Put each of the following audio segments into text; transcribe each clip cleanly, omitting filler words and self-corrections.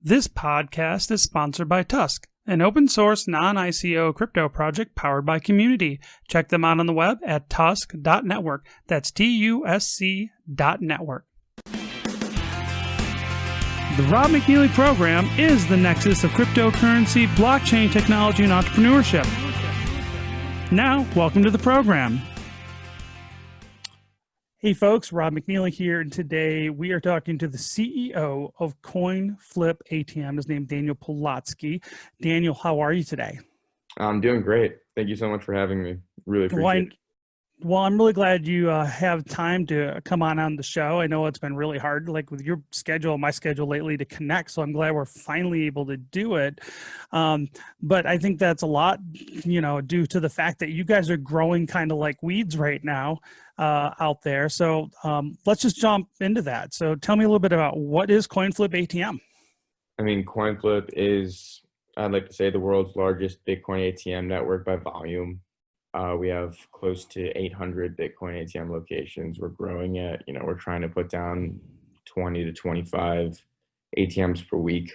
This podcast is sponsored by Tusk, an open source non-ICO crypto project powered by community. Check them out on the web at tusk.network. That's TUSC.network. The Rob McNealy program is the nexus of cryptocurrency, blockchain technology, and entrepreneurship. Now, welcome to the program. Hey folks, Rob McNealy here, and today we are talking to the CEO of CoinFlip ATM. His name is Daniel Polotsky. Daniel, how are you today? I'm doing great. Thank you so much for having me. Really appreciate it. Well, I'm really glad you have time to come on the show. I know it's been really hard, like with your schedule and my schedule lately, to connect. So I'm glad we're finally able to do it. But I think that's a lot, due to the fact that you guys are growing kind of like weeds right now out there. So let's just jump into that. So tell me a little bit about what is CoinFlip ATM? I mean, CoinFlip is, I'd like to say, the world's largest Bitcoin ATM network by volume. We have close to 800 Bitcoin ATM locations. We're growing it. We're trying to put down 20 to 25 ATMs per week.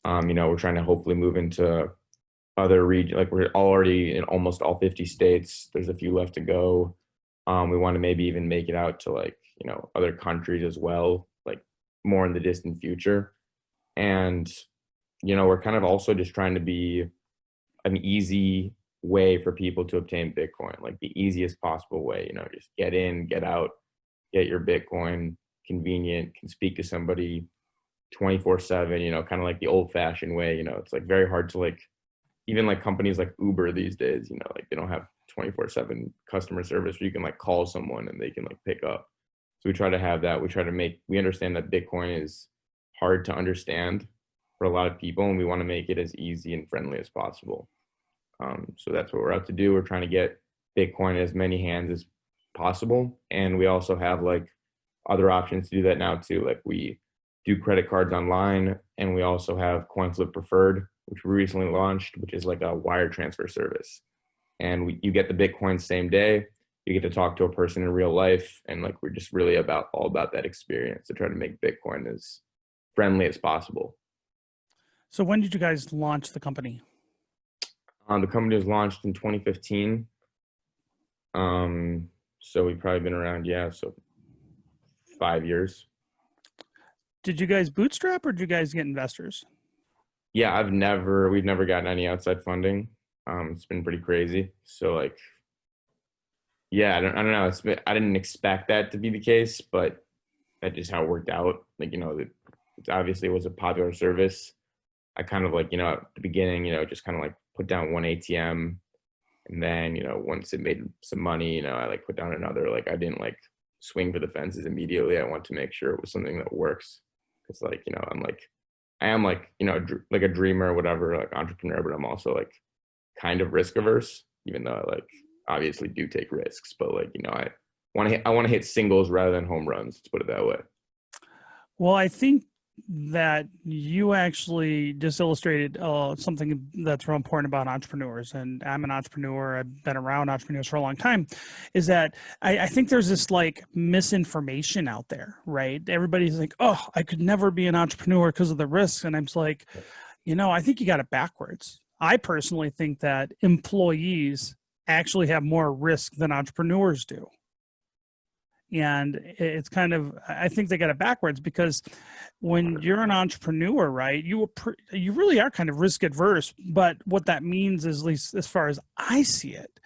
We're trying to hopefully move into other regions. Like, we're already in almost all 50 states. There's a few left to go. We want to maybe even make it out to other countries as well, like more in the distant future. And, we're kind of also just trying to be an easy way for people to obtain Bitcoin, like the easiest possible way, just get in, get out, get your Bitcoin, convenient, can speak to somebody 24/7, kind of like the old fashioned way. It's like very hard to even like companies like Uber these days, like they don't have 24/7 customer service where you can call someone and they can pick up. So we try to have that. We understand that Bitcoin is hard to understand for a lot of people, and we want to make it as easy and friendly as possible. So that's what we're out to do. We're trying to get Bitcoin in as many hands as possible. And we also have other options to do that now too. Like, we do credit cards online, and we also have CoinFlip Preferred, which we recently launched, which is like a wire transfer service. And you get the Bitcoin same day. You get to talk to a person in real life. And we're just really all about that experience to try to make Bitcoin as friendly as possible. So when did you guys launch the company? The company was launched in 2015. So we've probably been around, so 5 years. Did you guys bootstrap or did you guys get investors? Yeah, we've never gotten any outside funding. It's been pretty crazy. So I don't know. I didn't expect that to be the case, but that's just how it worked out. It obviously was a popular service. I kind of at the beginning, just kind of put down one ATM, and then, once it made some money, I put down another. I didn't swing for the fences immediately. I want to make sure it was something that works. Cause I am a dreamer or whatever, entrepreneur, but I'm also kind of risk averse, even though I obviously do take risks, but I want to hit singles rather than home runs, let's put it that way. Well, I think that you actually just illustrated something that's real important about entrepreneurs. And I'm an entrepreneur. I've been around entrepreneurs for a long time. Is that I think there's this misinformation out there, right? Everybody's like, oh, I could never be an entrepreneur because of the risks. And I'm just like, I think you got it backwards. I personally think that employees actually have more risk than entrepreneurs do. And it's I think they got it backwards, because when you're an entrepreneur, right, you really are kind of risk adverse. But what that means is, at least as far as I see it,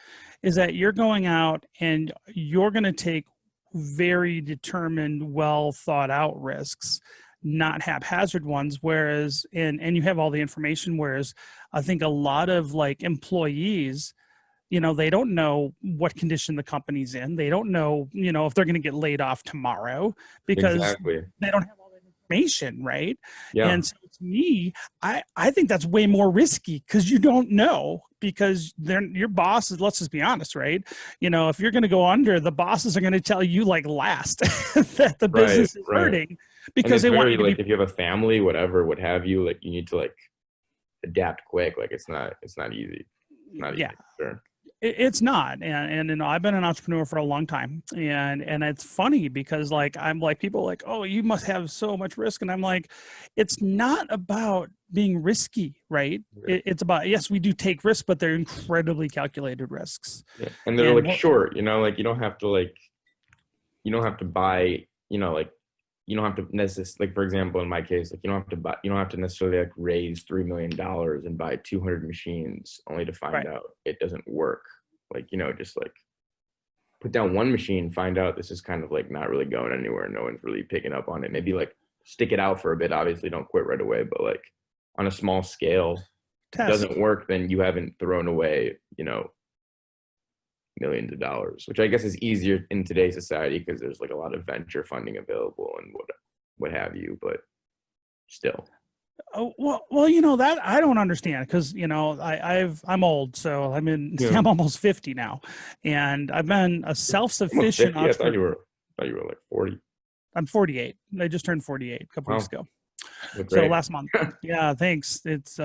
is that you're going out and you're going to take very determined, well thought out risks, not haphazard ones. Whereas, and you have all the information. Whereas I think a lot of employees, they don't know what condition the company's in. They don't know, if they're going to get laid off tomorrow, because Exactly. They don't have all that information, right? Yeah. And so to me, I think that's way more risky, because you don't know, because your bosses, let's just be honest, right? If you're going to go under, the bosses are going to tell you last that the business is hurting, because they want you to if you have a family, whatever, what have you, you need to adapt quick. It's not easy. It's not easy. Yeah. Sure. It's not, and you know, I've been an entrepreneur for a long time, and it's funny because like I'm like people are like, oh, you must have so much risk, and I'm like, it's not about being risky, right? It's about, yes, we do take risks, but they're incredibly calculated risks, Yeah. And they're and like what, short, you know, like you don't have to buy, you know, like you don't have to necessarily, like for example, in my case, like you don't have to necessarily like raise $3 million and buy 200 machines only to find right. out it doesn't work. Like, you know, just like put down one machine, find out this is kind of like not really going anywhere. No one's really picking up on it. Maybe like stick it out for a bit. Obviously, don't quit right away, but like on a small scale, if it Test. doesn't work, then you haven't thrown away, you know, millions of dollars, which I guess is easier in today's society because there's like a lot of venture funding available and what have you. But still, Oh, well, you know that I don't understand because you know I'm old, so yeah, I'm almost 50 now, and I've been a almost self-sufficient 50. entrepreneur. I thought you were like 40. I'm 48. I just turned 48 a couple weeks Wow, ago. look So great. last month. Yeah, thanks. It's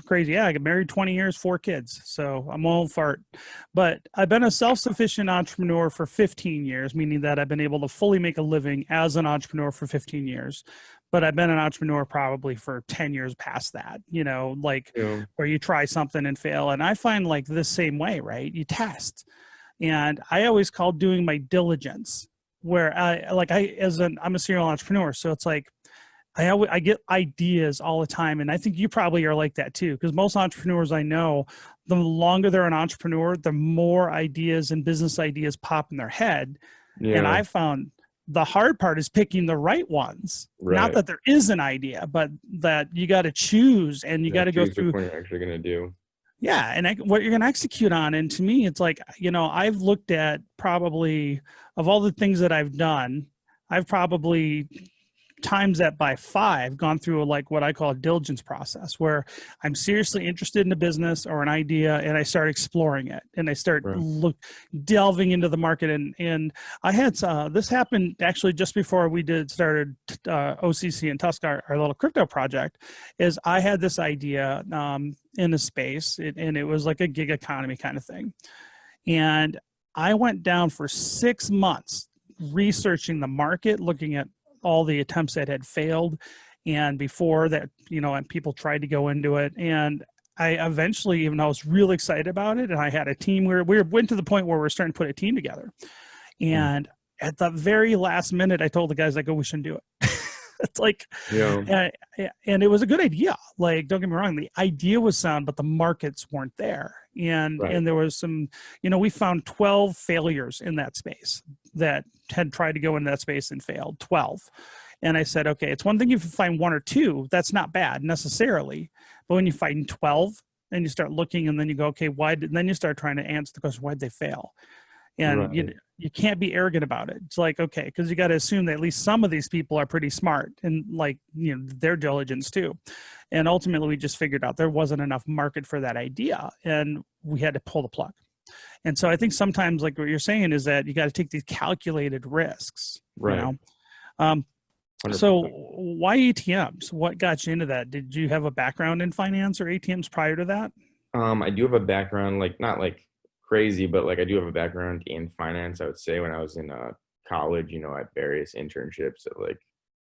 crazy. Yeah, I got married 20 years, 4 kids. So I'm an old fart. But I've been a self-sufficient entrepreneur for 15 years, meaning that I've been able to fully make a living as an entrepreneur for 15 years. But I've been an entrepreneur probably for 10 years past that, you know, like Yeah, where you try something and fail. And I find like this same way, right? You test. And I always call doing my diligence where I'm a serial entrepreneur. So it's like, I get ideas all the time, and I think you probably are like that too. Because most entrepreneurs I know, the longer they're an entrepreneur, the more ideas and business ideas pop in their head. And yeah, I found the hard part is picking the right ones. Not right. that there is an idea, but that you got to choose and you Yeah, got to go choose which through. one you're actually gonna do. Yeah, and what you're going to execute on. And to me, it's like, you know, I've looked at probably of all the things that I've done, I've probably times that by 5 gone through like what I call a diligence process where I'm seriously interested in a business or an idea and I start exploring it and I start Right. delving into the market. And I had this happened actually just before we started OCC and Tusk, our little crypto project. Is I had this idea in a space and it was like a gig economy kind of thing, and I went down for 6 months researching the market, looking at all the attempts that had failed. And before that, you know, and people tried to go into it. And I eventually, even though I was really excited about it, and I had a team where we went to the point where we're starting to put a team together. Mm. And at the very last minute, I told the guys, I go, we shouldn't do it. It's like, Yeah, and it was a good idea. Like, don't get me wrong, the idea was sound, but the markets weren't there. right. And there was some, you know, we found 12 failures in that space that had tried to go in that space and failed. 12. And I said, okay, it's one thing if you find 1 or 2, that's not bad necessarily. But when you find 12 and you start looking and then you go, okay, why did, and then you start trying to answer the question, why'd they fail? And Right. you can't be arrogant about it. It's like, okay, because you got to assume that at least some of these people are pretty smart and like, you know, their diligence too. And ultimately we just figured out there wasn't enough market for that idea and we had to pull the plug. And so I think sometimes like what you're saying is that you got to take these calculated risks, you Right. know. um, so 100%. why ATMs? What got you into that? Did you have a background in finance or ATMs prior to that? I do have a background, like not like crazy, but like I do have a background in finance. I would say when I was in college, you know, at various internships at like,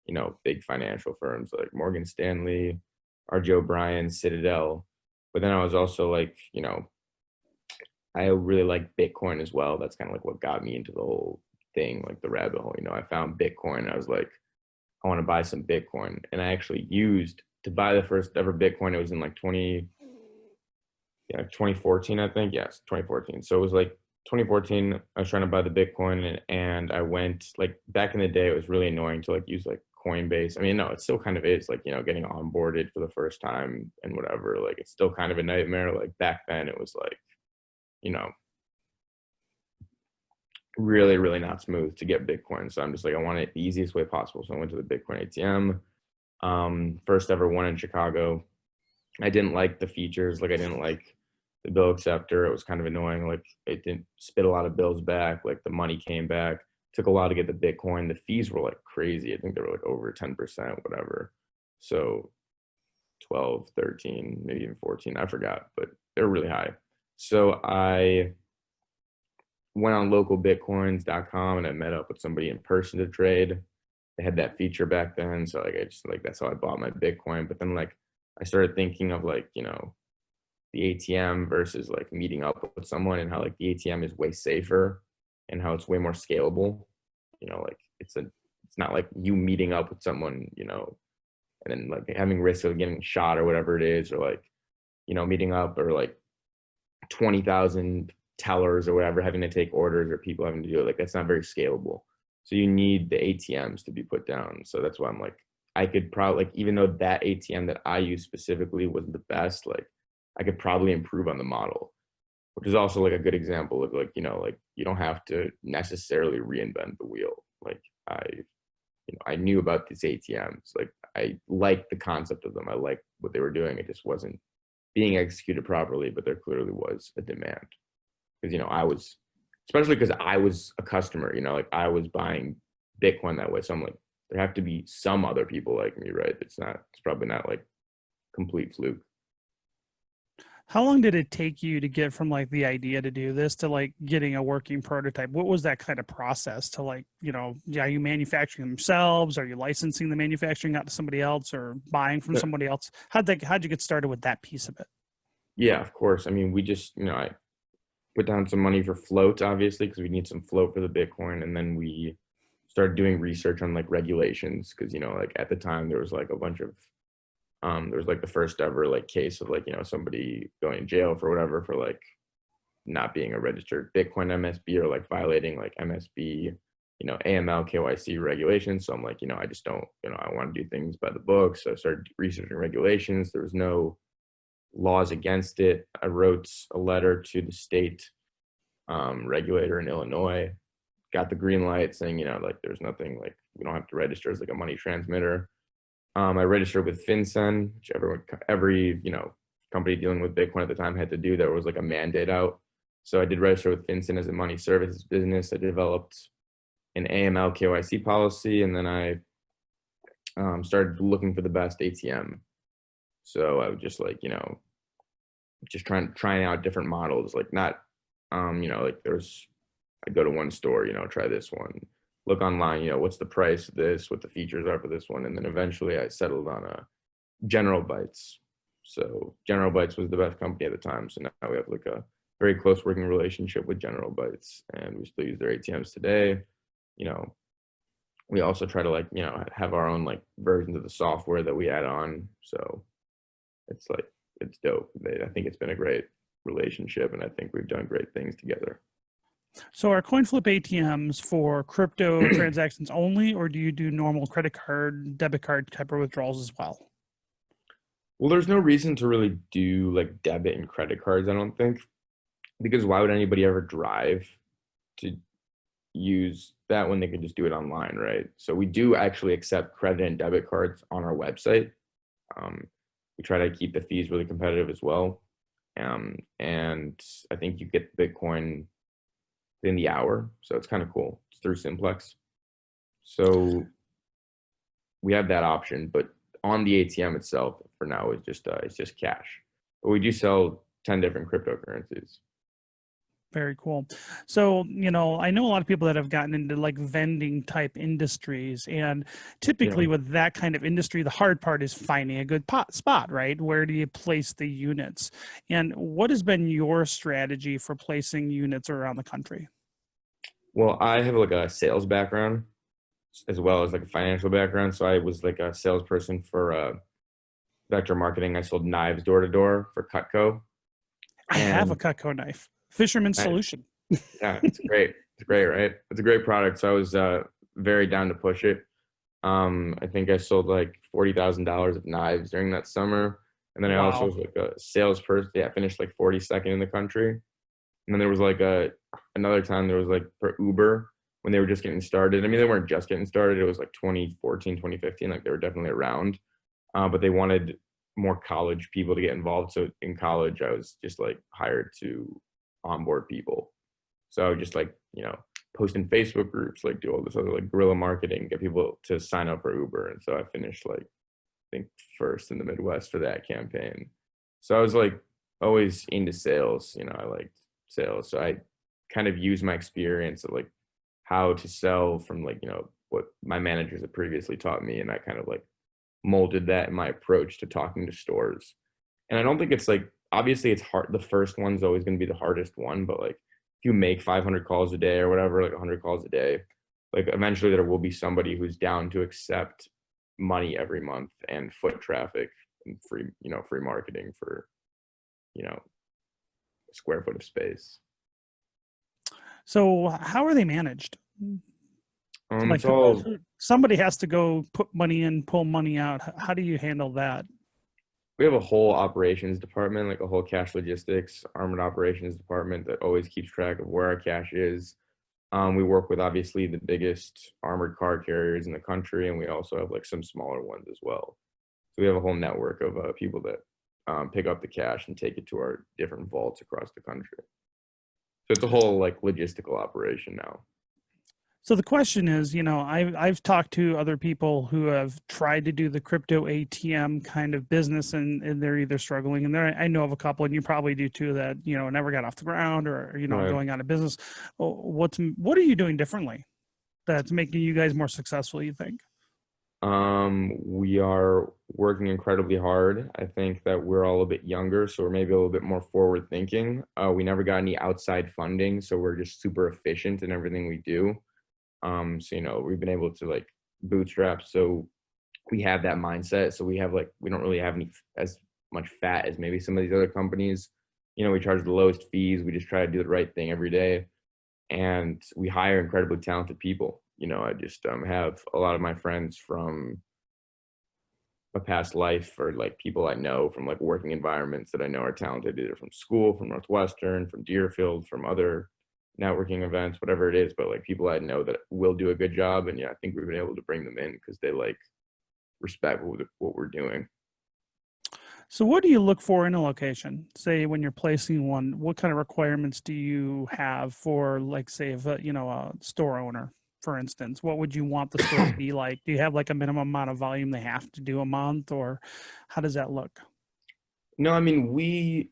you know, big financial firms like Morgan Stanley, R. Joe Bryan, Citadel. But then I was also like, you know, I really like Bitcoin as well. That's kind of like what got me into the whole thing, like the rabbit hole. You know, I found Bitcoin. I was like, I want to buy some Bitcoin, and I actually used to buy the first ever Bitcoin. It was in like 2014, I think. Yes, 2014. So it was like 2014. I was trying to buy the Bitcoin, and I went like back in the day. It was really annoying to like use like Coinbase. I mean, no, it still kind of is like, you know, getting onboarded for the first time and whatever. Like it's still kind of a nightmare. Like back then, it was like, you know, really, really not smooth to get Bitcoin. So I'm just like, I want it the easiest way possible. So I went to the Bitcoin ATM. First ever one in Chicago. I didn't like the features. Like I didn't like the bill acceptor. It was kind of annoying. Like it didn't spit a lot of bills back. Like the money came back. Took a while to get the Bitcoin. The fees were like crazy. I think they were like over 10%, whatever. So 12, 13, maybe even 14. I forgot, but they're really high. So I went on localbitcoins.com and I met up with somebody in person to trade. They had that feature back then, so like I just like that's how I bought my Bitcoin. But then like I started thinking of like, you know, the ATM versus like meeting up with someone, and how like the ATM is way safer and how it's way more scalable. You know, like it's not like you meeting up with someone, you know, and then like having risk of getting shot or whatever it is, or like, you know, meeting up or like 20,000 tellers or whatever having to take orders or people having to do it. Like that's not very scalable. So you need the ATMs to be put down. So that's why I'm like, I could probably like, even though that ATM that I use specifically wasn't the best, like I could probably improve on the model, which is also like a good example of like, you know, like you don't have to necessarily reinvent the wheel. Like I knew about these ATMs. Like I liked the concept of them. I liked what they were doing. It just wasn't being executed properly, but there clearly was a demand. Because, you know, I was, especially because I was a customer, you know, like I was buying Bitcoin that way. So I'm like, there have to be some other people like me, right? It's probably not like complete fluke. How long did it take you to get from like the idea to do this to like getting a working prototype? What was that kind of process to like, you know, are you manufacturing themselves? Are you licensing the manufacturing out to somebody else or buying from somebody else? How'd you get started with that piece of it? Yeah, of course. I mean, we just, you know, I put down some money for float, obviously, because we need some float for the Bitcoin. And then we started doing research on like regulations. Cause, you know, like at the time there was like a bunch of, there was like the first ever like case of like, you know, somebody going to jail for whatever, for like not being a registered Bitcoin MSB or like violating like MSB, you know, AML, KYC regulations. So I'm like, you know, I just don't, you know, I want to do things by the book. So I started researching regulations. There was no laws against it. I wrote a letter to the state regulator in Illinois, got the green light saying, you know, like there's nothing, like we don't have to register as like a money transmitter. I registered with FinCEN, which every, you know, company dealing with Bitcoin at the time had to do. There was like a mandate out. So I did register with FinCEN as a money services business. I developed an AML KYC policy, and then I started looking for the best ATM. So I would just like, you know, just trying out different models, like not, you know, like I'd go to one store, you know, try this one, look online, you know, what's the price of this, what the features are for this one. And then eventually I settled on a General Bytes. So General Bytes was the best company at the time. So now we have like a very close working relationship with General Bytes, and we still use their ATMs today. You know, we also try to like, you know, have our own like versions of the software that we add on. So it's like, it's dope. I think it's been a great relationship, and I think we've done great things together. So are CoinFlip ATMs for crypto transactions only, or do you do normal credit card, debit card type of withdrawals as well? Well, there's no reason to really do like debit and credit cards, I don't think, because why would anybody ever drive to use that when they can just do it online, right? So we do actually accept credit and debit cards on our website. We try to keep the fees really competitive as well. And I think you get Bitcoin in the hour. So it's kind of cool. It's through Simplex. So we have that option, but on the ATM itself for now is just it's just cash. But we do sell 10 different cryptocurrencies. Very cool. So, you know, I know a lot of people that have gotten into like vending type industries, and typically Yeah. with that kind of industry, the hard part is finding a good spot, right? Where do you place the units? And what has been your strategy for placing units around the country? Well, I have like a sales background as well as like a financial background. So I was like a salesperson for Vector Marketing. I sold knives door to door for Cutco. I have a And Cutco knife, Fisherman's I, Solution. yeah, it's great. It's great, right? It's a great product. So I was very down to push it. I think I sold like $40,000 of knives during that summer. And then I also Wow. was like a salesperson. Yeah, I finished like 42nd in the country. And then there was like another time there was like for Uber when they were just getting started. I mean, they weren't just getting started. It was like 2014, 2015. Like they were definitely around, but they wanted more college people to get involved. So in college, I was just like hired to onboard people. So I would just like, you know, post in Facebook groups, like do all this other like guerrilla marketing, get people to sign up for Uber. And so I finished like, I think first in the Midwest for that campaign. So I was like always into sales, you know, I liked sales. So I kind of use my experience of like how to sell from like, what my managers had previously taught me. And I kind of like molded that in my approach to talking to stores. And I don't think it's like, obviously it's hard. The first one's always going to be the hardest one, but like if you make 500 calls a day or whatever, like 100 calls a day, like eventually there will be somebody who's down to accept money every month and foot traffic and free marketing for, a square foot of space. So how are they managed? Like It's all, somebody has to go put money in, pull money out. How do you handle that? we have a whole operations department, like a whole cash logistics, armored operations department that always keeps track of where our cash is. We work with obviously the biggest armored car carriers in the country, and we also have like some smaller ones as well. So we have a whole network of people that pick up the cash and take it to our different vaults across the country. So it's a whole like logistical operation now. So the question is, I've talked to other people who have tried to do the crypto ATM kind of business, and they're either struggling, and I know of a couple, and you probably do too, that never got off the ground, or Right. going out of business. What are you doing differently that's making you guys more successful, you think? We are working incredibly hard. I think that we're all a bit younger, so we're maybe a little bit more forward thinking. We never got any outside funding, so we're just super efficient in everything we do. So we've been able to like bootstrap, so we have that mindset. So we don't really have as much fat as maybe some of these other companies. We charge the lowest fees. We just try to do the right thing every day, and we hire incredibly talented people. I just have a lot of my friends from a past life, or like people I know from like working environments that I know are talented, either from school, from Northwestern, from Deerfield, from other networking events, whatever it is. But like people I know that will do a good job, and I think we've been able to bring them in because they like respect what we're doing. So what do you look for in a location? Say when you're placing one, what kind of requirements do you have for, like, say, if a store owner, for instance? What would you want the store to be like? Do you have like a minimum amount of volume they have to do a month, or how does that look? No, I mean, we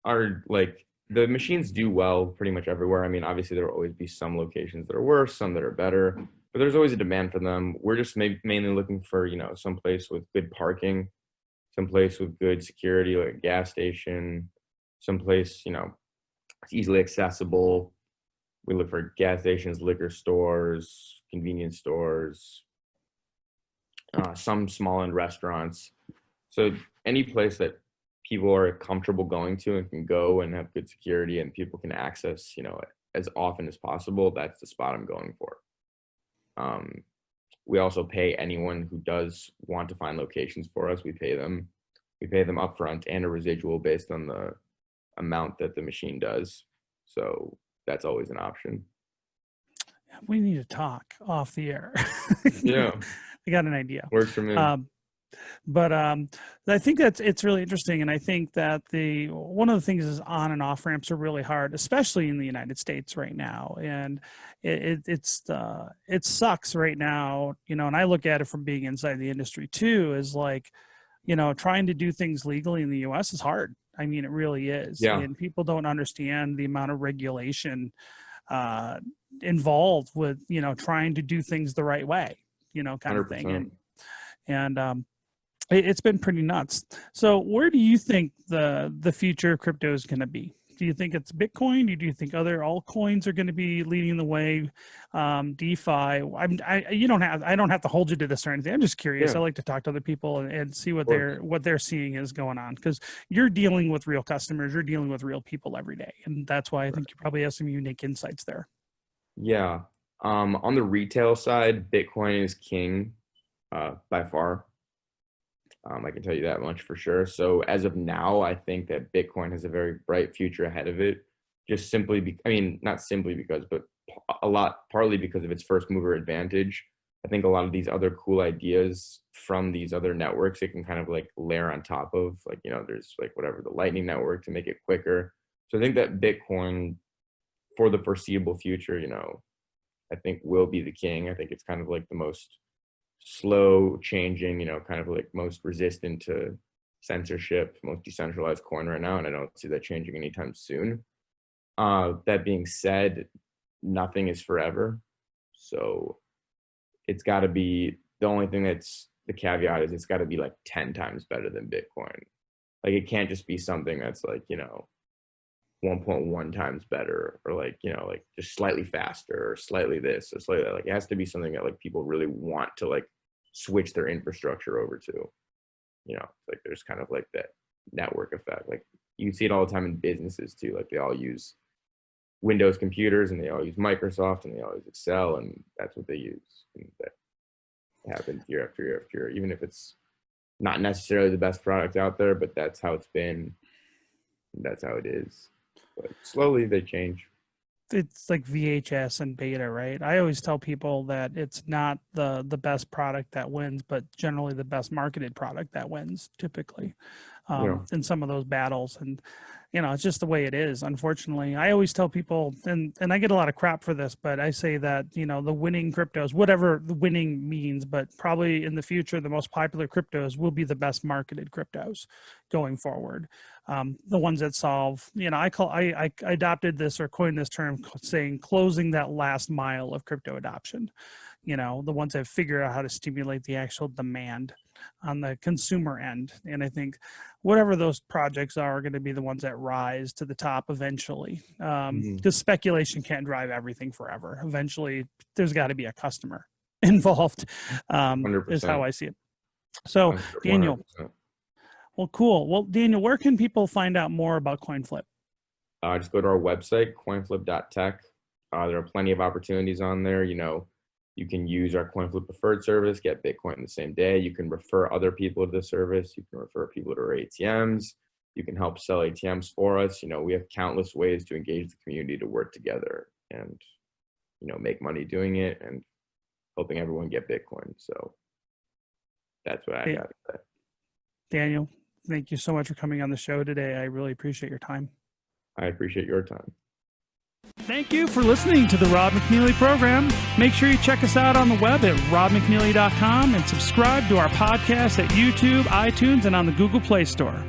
are like, the machines do well pretty much everywhere. I mean, obviously there will always be some locations that are worse, some that are better, but there's always a demand for them. We're just mainly looking for, some place with good parking, some place with good security, like a gas station, some place, it's easily accessible. We look for gas stations, liquor stores, convenience stores, some small end restaurants. So any place that people are comfortable going to and can go and have good security and people can access, as often as possible, that's the spot I'm going for. We also pay anyone who does want to find locations for us. We pay them upfront and a residual based on the amount that the machine does. So that's always an option. We need to talk off the air. Yeah, I got an idea. works for me. But I think it's really interesting, and I think that one of the things is on and off ramps are really hard, especially in the United States right now, and it sucks right now, and I look at it from being inside the industry too, is like, trying to do things legally in the U.S. is hard. I mean, it really is, Yeah. and people don't understand the amount of regulation involved with trying to do things the right way, kind of thing, 100%. and it's been pretty nuts. So where do you think the future of crypto is going to be? Do you think it's Bitcoin? Do you think other altcoins are going to be leading the way? DeFi? I don't have to hold you to this or anything. I'm just curious. Yeah. I like to talk to other people and see what course. they're seeing is going on, because you're dealing with real customers, you're dealing with real people every day, and that's why I think you probably have some unique insights there. Yeah. On the retail side, Bitcoin is king, by far. I can tell you that much for sure. So as of now, I think that Bitcoin has a very bright future ahead of it. Just simply, I mean, not simply because, but partly because of its first mover advantage. I think a lot of these other cool ideas from these other networks, it can kind of like layer on top of, like, there's like whatever, the Lightning Network, to make it quicker. So I think that Bitcoin, for the foreseeable future, I think will be the king. I think it's kind of like the most slow changing, kind of like most resistant to censorship, most decentralized coin right now. And I don't see that changing anytime soon. That being said, nothing is forever. So it's got to be, the only thing that's the caveat is it's got to be like 10 times better than Bitcoin. Like it can't just be something that's like, 1.1 times better, or like, like just slightly faster or slightly this or slightly that. Like it has to be something that like people really want to like switch their infrastructure over to. Like there's kind of like that network effect. Like you see it all the time in businesses too. Like they all use Windows computers and they all use Microsoft and they all use Excel, and that's what they use. And that happens year after year after year, even if it's not necessarily the best product out there, but that's how it's been. That's how it is. But slowly they change. It's like VHS and beta, right? I always tell people that it's not the best product that wins, but generally the best marketed product that wins typically in some of those battles. And, it's just the way it is. Unfortunately, I always tell people, and I get a lot of crap for this, but I say that, the winning cryptos, whatever the winning means, but probably in the future, the most popular cryptos will be the best marketed cryptos going forward. The ones that solve, I adopted this or coined this term saying closing that last mile of crypto adoption. The ones that figure out how to stimulate the actual demand on the consumer end. And I think whatever those projects are going to be the ones that rise to the top eventually. Because speculation can't drive everything forever. Eventually, there's got to be a customer involved, is how I see it. So, 100%. Daniel. Well, cool. Well, Daniel, where can people find out more about CoinFlip? Just go to our website, coinflip.tech. There are plenty of opportunities on there. You can use our CoinFlip preferred service, get Bitcoin the same day. You can refer other people to the service. You can refer people to our ATMs. You can help sell ATMs for us. We have countless ways to engage the community to work together and, make money doing it and helping everyone get Bitcoin. So that's what I got to say. Daniel, thank you so much for coming on the show today. I really appreciate your time. I appreciate your time. Thank you for listening to the Rob McNealy program. Make sure you check us out on the web at robmcnealy.com and subscribe to our podcast at YouTube, iTunes, and on the Google Play Store.